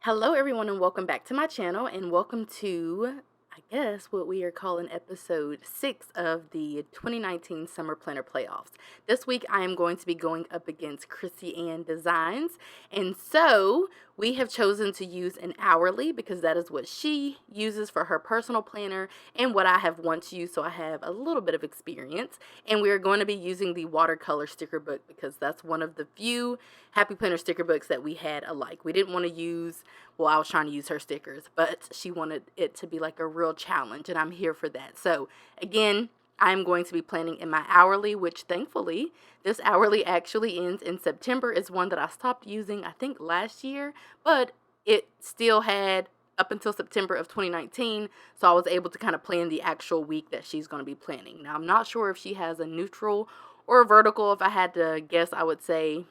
Hello everyone and welcome back to my channel and welcome to, I guess, what we are calling episode 6 of the 2019 Summer Planner Playoffs. This week I am going to be going up against Krissyanne Designs, and so we have chosen to use an hourly because that is what she uses for her personal planner and what I have once used, so I have a little bit of experience. And we are going to be using the watercolor sticker book because that's one of the few Happy Planner sticker books that we had alike. We didn't want to use, well, I was trying to use her stickers, but she wanted it to be like a real challenge, and I'm here for that. So again, I'm going to be planning in my hourly, which thankfully this hourly actually ends in September. Is one that I stopped using, I think, last year, but it still had up until September of 2019, so I was able to kind of plan the actual week that she's going to be planning. Now, I'm not sure if she has a neutral or a vertical. If I had to guess, I would say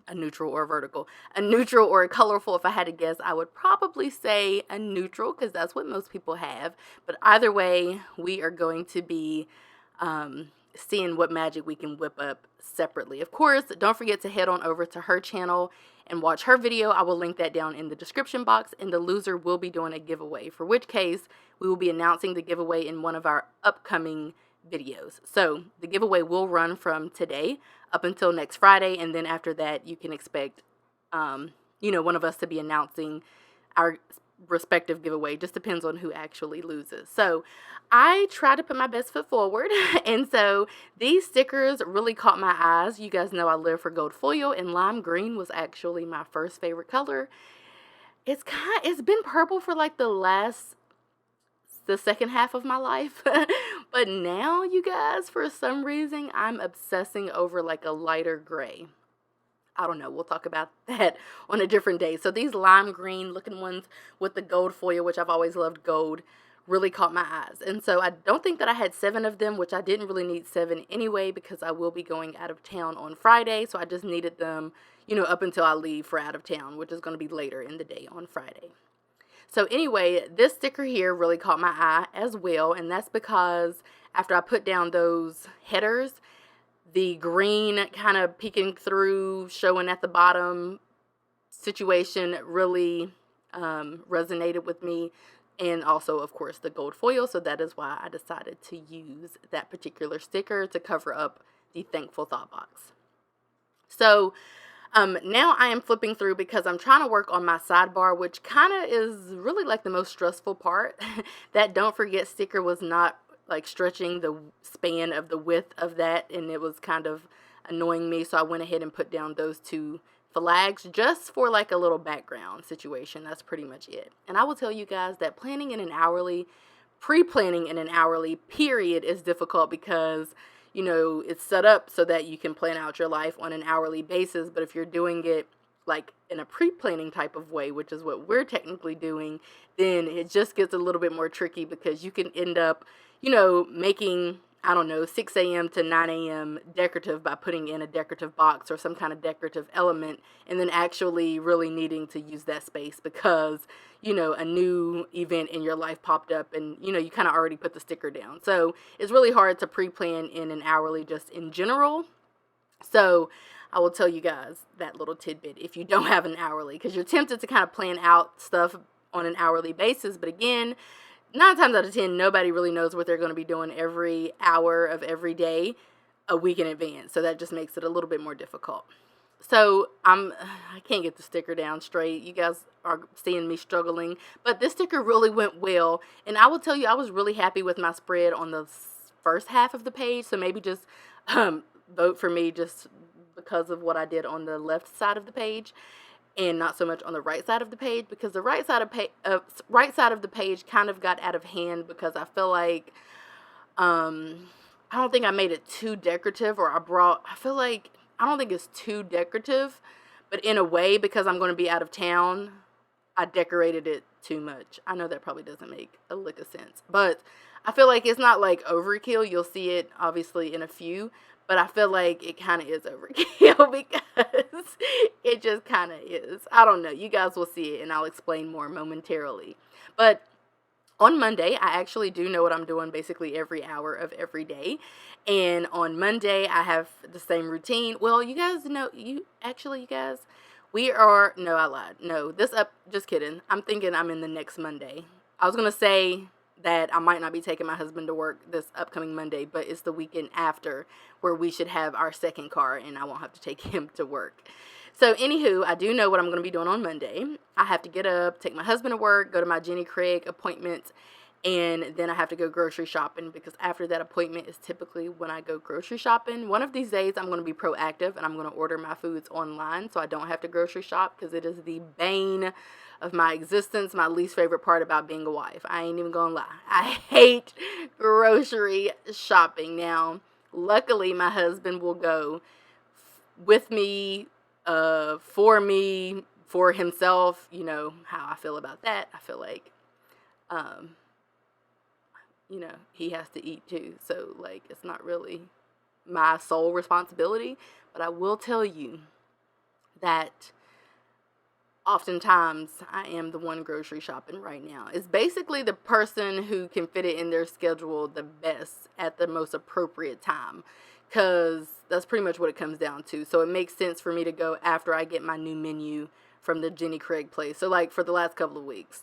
a neutral or a vertical. A neutral or a colorful, if I had to guess, I would probably say a neutral because that's what most people have. But either way, we are going to be seeing what magic we can whip up separately. Of course, don't forget to head on over to her channel and watch her video. I will link that down in the description box, and the loser will be doing a giveaway, for which case we will be announcing the giveaway in one of our upcoming videos. So the giveaway will run from today up until next Friday, and then after that you can expect one of us to be announcing our respective giveaway. Just depends on who actually loses. So I try to put my best foot forward, and so these stickers really caught my eyes. You guys know I live for gold foil, and lime green was actually my first favorite color. It's been purple for like the second half of my life, but now, you guys, for some reason I'm obsessing over like a lighter gray. I don't know, we'll talk about that on a different day. So these lime green looking ones with the gold foil, which I've always loved gold, really caught my eyes. And so I don't think that I had 7 of them, which I didn't really need 7 anyway because I will be going out of town on Friday, so I just needed them, up until I leave for out of town, which is going to be later in the day on Friday. So anyway, this sticker here really caught my eye as well, and that's because after I put down those headers, the green kind of peeking through, showing at the bottom situation really resonated with me, and also, of course, the gold foil, so that is why I decided to use that particular sticker to cover up the Thankful Thought box. So now I am flipping through because I'm trying to work on my sidebar, which kind of is really like the most stressful part. That don't forget sticker was not like stretching the span of the width of that, and it was kind of annoying me, so I went ahead and put down those 2 flags just for like a little background situation. That's pretty much it. And I will tell you guys that planning in an hourly, pre-planning in an hourly period is difficult because it's set up so that you can plan out your life on an hourly basis. But if you're doing it like in a pre-planning type of way, which is what we're technically doing, then it just gets a little bit more tricky because you can end up, making, I don't know, 6 a.m. to 9 a.m. decorative by putting in a decorative box or some kind of decorative element, and then actually really needing to use that space because, a new event in your life popped up and, you kind of already put the sticker down. So it's really hard to pre-plan in an hourly just in general. So I will tell you guys that little tidbit if you don't have an hourly, because you're tempted to kind of plan out stuff on an hourly basis. But again, 9 times out of 10, nobody really knows what they're going to be doing every hour of every day a week in advance. So that just makes it a little bit more difficult. So I can't get the sticker down straight. You guys are seeing me struggling, but this sticker really went well. And I will tell you, I was really happy with my spread on the first half of the page. So maybe just vote for me just because of what I did on the left side of the page, and not so much on the right side of the page, because the right side of the page kind of got out of hand because I feel like I don't think I made it too decorative, or I don't think it's too decorative, but in a way, because I'm going to be out of town, I decorated it too much. I know that probably doesn't make a lick of sense, but I feel like it's not like overkill. You'll see it obviously in a few, but I feel like it kind of is overkill because it just kind of is. I don't know. You guys will see it, and I'll explain more momentarily. But on Monday, I actually do know what I'm doing basically every hour of every day. And on Monday, I have the same routine. Well, you guys, No, I lied. No, just kidding. I'm thinking I'm in the next Monday. I was going to say that I might not be taking my husband to work this upcoming Monday, but it's the weekend after where we should have our second car and I won't have to take him to work. So anywho, I do know what I'm going to be doing on Monday. I have to get up, take my husband to work, go to my Jenny Craig appointment, and then I have to go grocery shopping because after that appointment is typically when I go grocery shopping. One of these days I'm going to be proactive and I'm going to order my foods online so I don't have to grocery shop because it is the bane of my existence, my least favorite part about being a wife. I ain't even going to lie. I hate grocery shopping. Now, luckily my husband will go with me, for himself. You know how I feel about that. I feel like, he has to eat too. So, like, it's not really my sole responsibility. But I will tell you that oftentimes I am the one grocery shopping right now. It's basically the person who can fit it in their schedule the best at the most appropriate time. Because that's pretty much what it comes down to. So it makes sense for me to go after I get my new menu from the Jenny Craig place. So, like, for the last couple of weeks,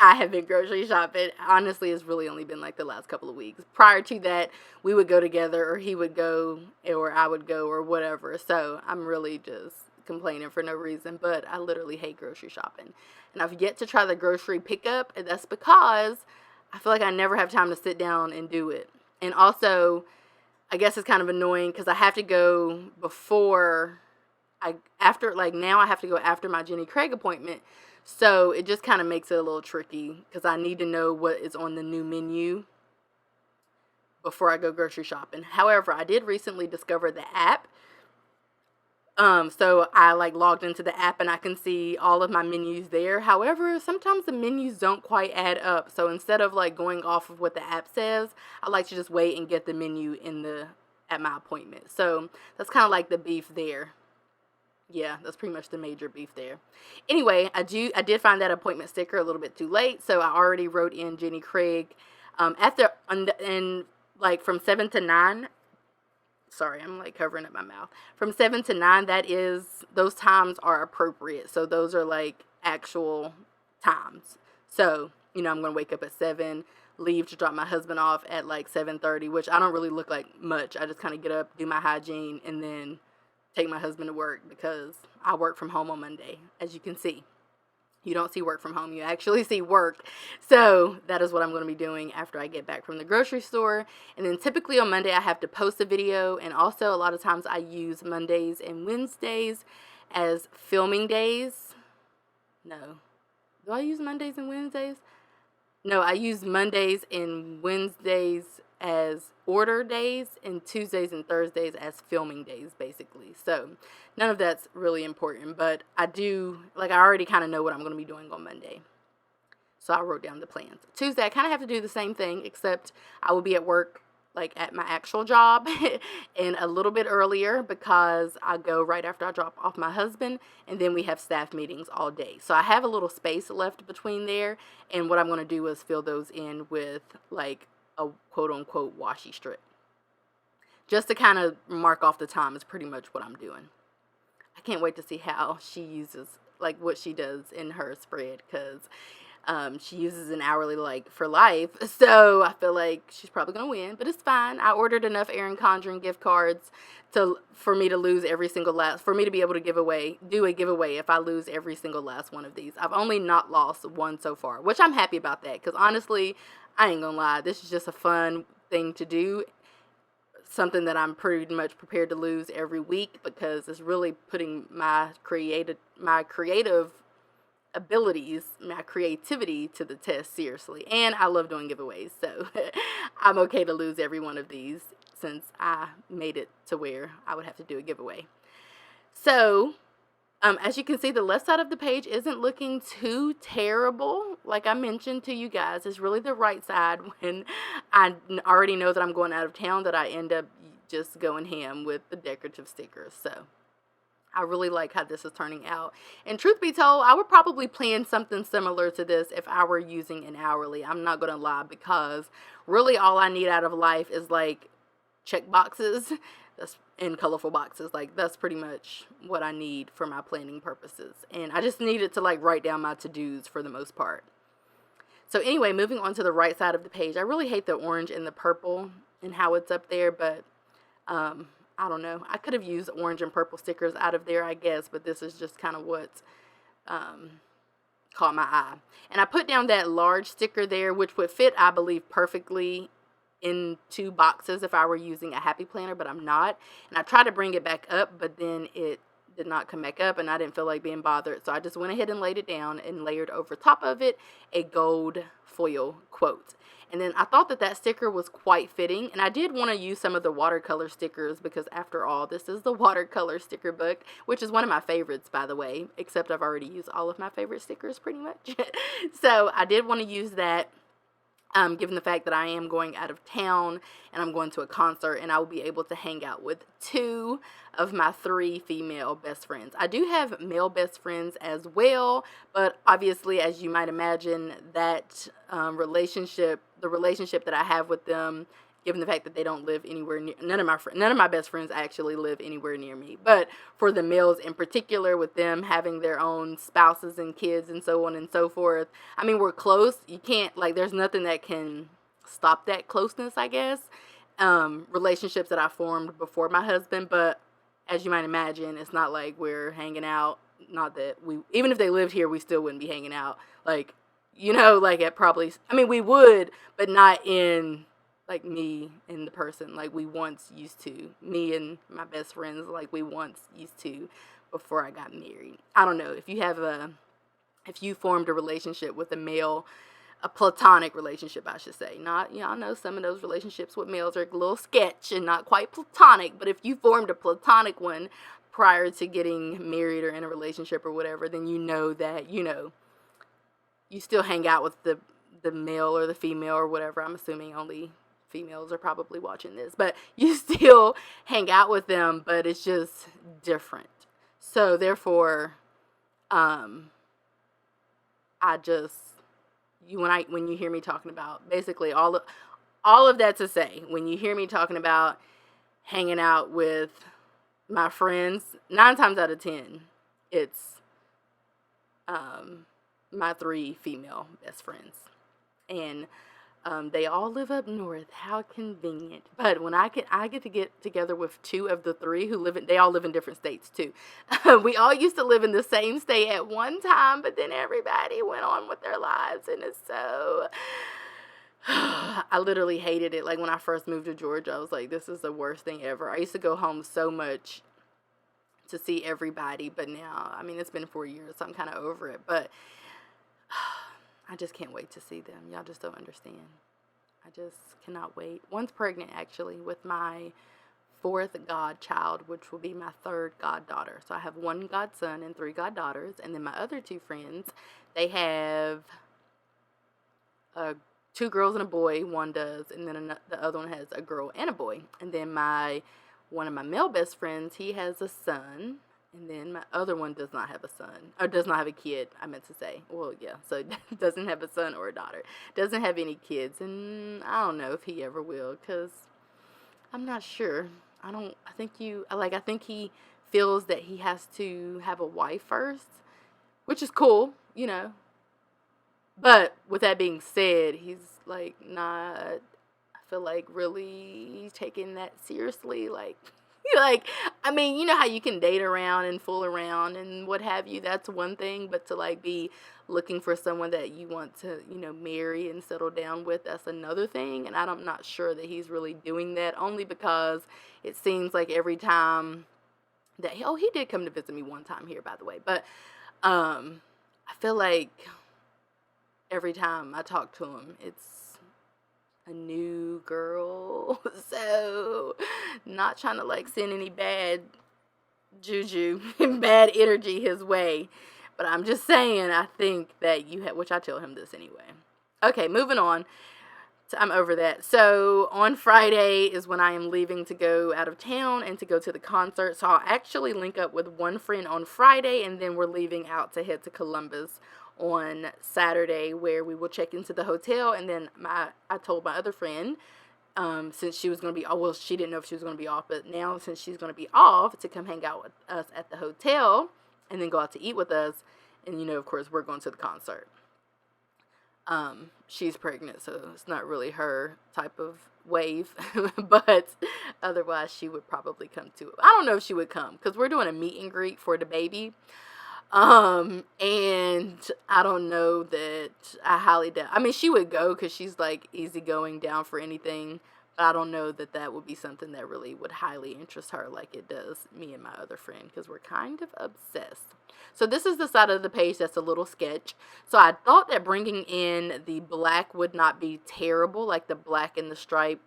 I have been grocery shopping. Honestly, it's really only been like the last couple of weeks. Prior to that, we would go together, or he would go, or I would go, or whatever. So I'm really just complaining for no reason, but I literally hate grocery shopping. And I've yet to try the grocery pickup, and that's because I feel like I never have time to sit down and do it. And also, I guess it's kind of annoying because I have to go now I have to go after my Jenny Craig appointment. So it just kind of makes it a little tricky because I need to know what is on the new menu before I go grocery shopping. However, I did recently discover the app. So I logged into the app and I can see all of my menus there. However, sometimes the menus don't quite add up. So instead of going off of what the app says, I like to just wait and get the menu at my appointment. So that's kind of like the beef there. Yeah, that's pretty much the major beef there. Anyway, I did find that appointment sticker a little bit too late. So I already wrote in Jenny Craig, from 7 to 9. Sorry, I'm covering up my mouth. From 7 to 9, those times are appropriate. So those are actual times. So, I'm going to wake up at 7, leave to drop my husband off at 7:30, which I don't really look like much. I just kind of get up, do my hygiene, and then take my husband to work because I work from home on Monday, as you can see. You don't see work from home. You actually see work. So that is what I'm going to be doing after I get back from the grocery store. And then typically on Monday, I have to post a video. And also a lot of times I use Mondays and Wednesdays as filming days. No. Do I use Mondays and Wednesdays? No, I use Mondays and Wednesdays as order days and Tuesdays and Thursdays as filming days, basically. So none of that's really important, but I already kind of know what I'm going to be doing on Monday. So I wrote down the plans. Tuesday, I kind of have to do the same thing, except I will be at work, at my actual job and a little bit earlier because I go right after I drop off my husband, and then we have staff meetings all day. So I have a little space left between there, and what I'm going to do is fill those in with a quote-unquote washi strip. Just to kind of mark off the time is pretty much what I'm doing. I can't wait to see how she uses, what she does in her spread, because she uses an hourly for life. So I feel like she's probably going to win, but it's fine. I ordered enough Erin Condren gift cards for me to lose for me to be able to do a giveaway if I lose every single last one of these. I've only not lost one so far, which I'm happy about that, because honestly, I ain't gonna lie, this is just a fun thing to do. Something that I'm pretty much prepared to lose every week because it's really putting my creative abilities, my creativity to the test seriously. And I love doing giveaways, so I'm okay to lose every one of these since I made it to where I would have to do a giveaway. So as you can see, the left side of the page isn't looking too terrible. Like I mentioned to you guys, it's really the right side when I already know that I'm going out of town that I end up just going ham with the decorative stickers. So I really like how this is turning out. And truth be told, I would probably plan something similar to this if I were using an hourly. I'm not going to lie, because really all I need out of life is check boxes. in colorful boxes. Like, that's pretty much what I need for my planning purposes. And I just needed to like write down my to-dos for the most part. So anyway, moving on to the right side of the page, I really hate the orange and the purple and how it's up there, but I don't know. I could have used orange and purple stickers out of there, I guess, but this is just kind of what's caught my eye. And I put down that large sticker there, which would fit, I believe, perfectly in 2 boxes if I were using a happy planner, but I'm not. And I tried to bring it back up, but then it did not come back up, and I didn't feel like being bothered. So I just went ahead and laid it down and layered over top of it a gold foil quote. And then I thought that that sticker was quite fitting, and I did want to use some of the watercolor stickers because after all, this is the watercolor sticker book, which is one of my favorites, by the way, except I've already used all of my favorite stickers pretty much. So I did want to use that. Given the fact that I am going out of town and I'm going to a concert, and I will be able to hang out with 2 of my 3 female best friends. I do have male best friends as well, but obviously, as you might imagine, that relationship that I have with them, given the fact that they don't live anywhere near, none of my best friends actually live anywhere near me. But for the males in particular, with them having their own spouses and kids and so on and so forth, I mean, we're close. You can't, like, there's nothing that can stop that closeness, I guess. Relationships that I formed before my husband, but as you might imagine, it's not like we're hanging out. Not that even if they lived here, we still wouldn't be hanging out. Like, you know, like we would, but not in like me and the person like we once used to. Me and my best friends like we once used to before I got married. I don't know if you formed a relationship with a male, a platonic relationship, I should say. Not, I know some of those relationships with males are a little sketch and not quite platonic, but if you formed a platonic one prior to getting married or in a relationship or whatever, then you know that, you still hang out with the male or the female or whatever. I'm assuming only females are probably watching this, but you still hang out with them, but it's just different. So therefore, when you hear me talking about basically all of that to say, when you hear me talking about hanging out with my friends, 9 times out of 10, it's my 3 female best friends. And they all live up north. How convenient. But when I get to get together with 2 of the 3 they all live in different states too. We all used to live in the same state at one time, but then everybody went on with their lives, and it's so, I literally hated it. Like when I first moved to Georgia, I was like, this is the worst thing ever. I used to go home so much to see everybody, but now, I mean, it's been 4 years, so I'm kind of over it, but I just can't wait to see them. Y'all just don't understand. I just cannot wait. One's pregnant, actually, with my 4th godchild, which will be my 3rd goddaughter. So I have 1 godson and 3 goddaughters. And then my other 2 friends, they have 2 girls and a boy. One does. And then the other one has a girl and a boy. And then one of my male best friends, he has a son. And then my other one does not have a son, or does not have a kid, I meant to say. Well, yeah, so doesn't have a son or a daughter. Doesn't have any kids, and I don't know if he ever will, because I'm not sure. I think he feels that he has to have a wife first, which is cool, But with that being said, he's, like, not, I feel like, really taking that seriously, like... Like, I mean, you know how you can date around and fool around and what have you, that's one thing, but to, like, be looking for someone that you want to, marry and settle down with, that's another thing, and I'm not sure that he's really doing that, only because it seems like every time that, he did come to visit me one time here, by the way, but, I feel like every time I talk to him, it's a new girl, so not trying to like send any bad juju and bad energy his way, but I'm just saying, I think that which I tell him this anyway. Okay, moving on. I'm over that. So on Friday is when I am leaving to go out of town and to go to the concert. So I'll actually link up with one friend on Friday, and then we're leaving out to head to Columbus on Saturday, where we will check into the hotel. And then I told my other friend since she was going to be, oh, well, she didn't know if she was going to be off, but now since she's going to be off, to come hang out with us at the hotel and then go out to eat with us. And, you know, of course, we're going to the concert. She's pregnant, so it's not really her type of wave, but otherwise she would probably come to it. I don't know if she would come, because we're doing a meet and greet for the baby. And I don't know that I highly doubt. I mean, she would go because she's like easygoing, down for anything. But I don't know that that would be something that really would highly interest her like it does me and my other friend, because we're kind of obsessed. So this is the side of the page that's a little sketch. So I thought that bringing in the black would not be terrible, like the black and the stripe,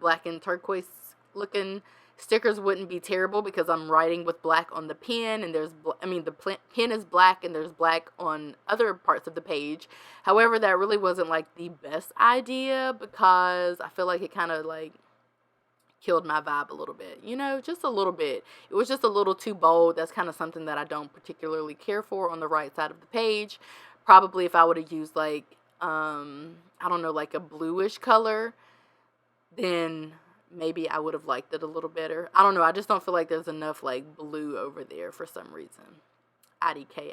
black and turquoise looking stickers wouldn't be terrible, because I'm writing with black on the pen, and there's, the pen is black and there's black on other parts of the page. However, that really wasn't like the best idea, because I feel like it kind of like killed my vibe a little bit, you know, just a little bit. It was just a little too bold. That's kind of something that I don't particularly care for on the right side of the page. Probably if I would have used like, I don't know, like a bluish color, then maybe I would have liked it a little better. I don't know. I just don't feel like there's enough like blue over there for some reason. IDK.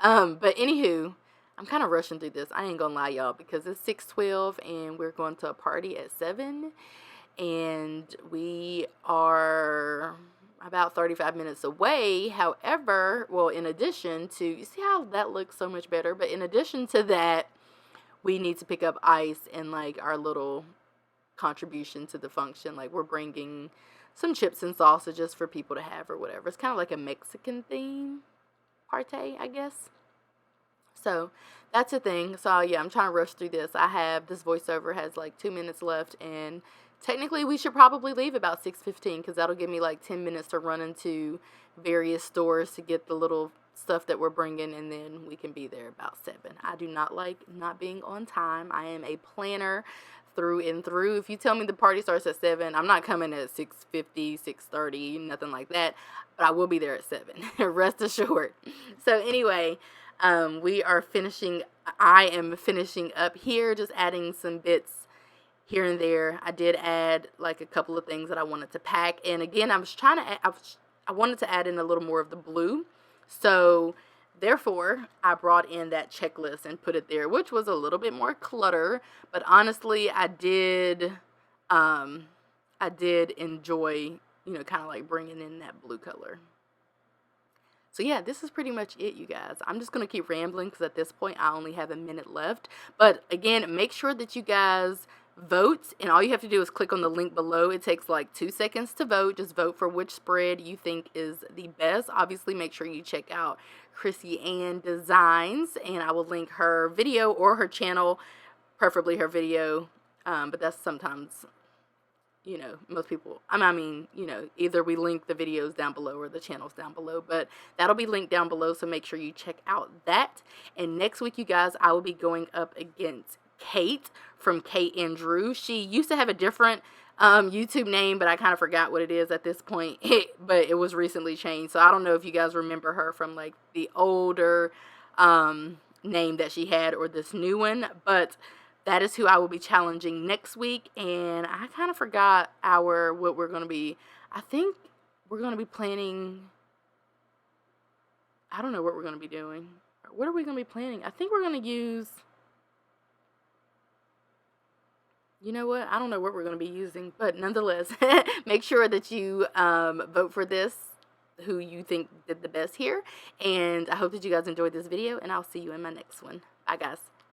But anywho, I'm kind of rushing through this. I ain't gonna lie, y'all, because it's 6:12 and we're going to a party at 7, and we are about 35 minutes away. However, well, in addition to, you see how that looks so much better, but in addition to that, we need to pick up ice and like our little contribution to the function. Like, we're bringing some chips and sausages for people to have or whatever. It's kind of like a Mexican theme party, I guess. So that's a thing. So yeah, I'm trying to rush through this. I have this voiceover has like 2 minutes left, and technically we should probably leave about 6:15, because that'll give me like 10 minutes to run into various stores to get the little stuff that we're bringing, and then we can be there about 7. I do not like not being on time. I am a planner through and through. If you tell me the party starts at 7, I'm not coming at 6:50, 6:30, nothing like that, but I will be there at 7. Rest assured. So anyway, we are finishing, I am finishing up here, just adding some bits here and there. I did add like a couple of things that I wanted to pack, and again, I was trying to add, I wanted to add in a little more of the blue, so therefore, I brought in that checklist and put it there, which was a little bit more clutter, but honestly, I did enjoy, you know, kind of like bringing in that blue color. So yeah, this is pretty much it, you guys. I'm just going to keep rambling, because at this point, I only have a minute left. But again, make sure that you guys vote, and all you have to do is click on the link below. It takes like 2 seconds to vote. Just vote for which spread you think is the best. Obviously, make sure you check out Krissyanne Designs, and I will link her video or her channel, preferably her video, but that's sometimes, you know, most people, you know, either we link the videos down below or the channels down below, but that'll be linked down below, so make sure you check out that. And next week, you guys, I will be going up against Kate from Kate and Drew. She used to have a different YouTube name, but I kind of forgot what it is at this point, but it was recently changed, so I don't know if you guys remember her from like the older name that she had or this new one, but that is who I will be challenging next week. And I kind of forgot what we're going to be, I think we're going to be planning, I don't know what we're going to be doing. What are we going to be planning? I think we're going to use, you know what? I don't know what we're going to be using, but nonetheless, make sure that you vote for this, who you think did the best here. And I hope that you guys enjoyed this video, and I'll see you in my next one. Bye, guys.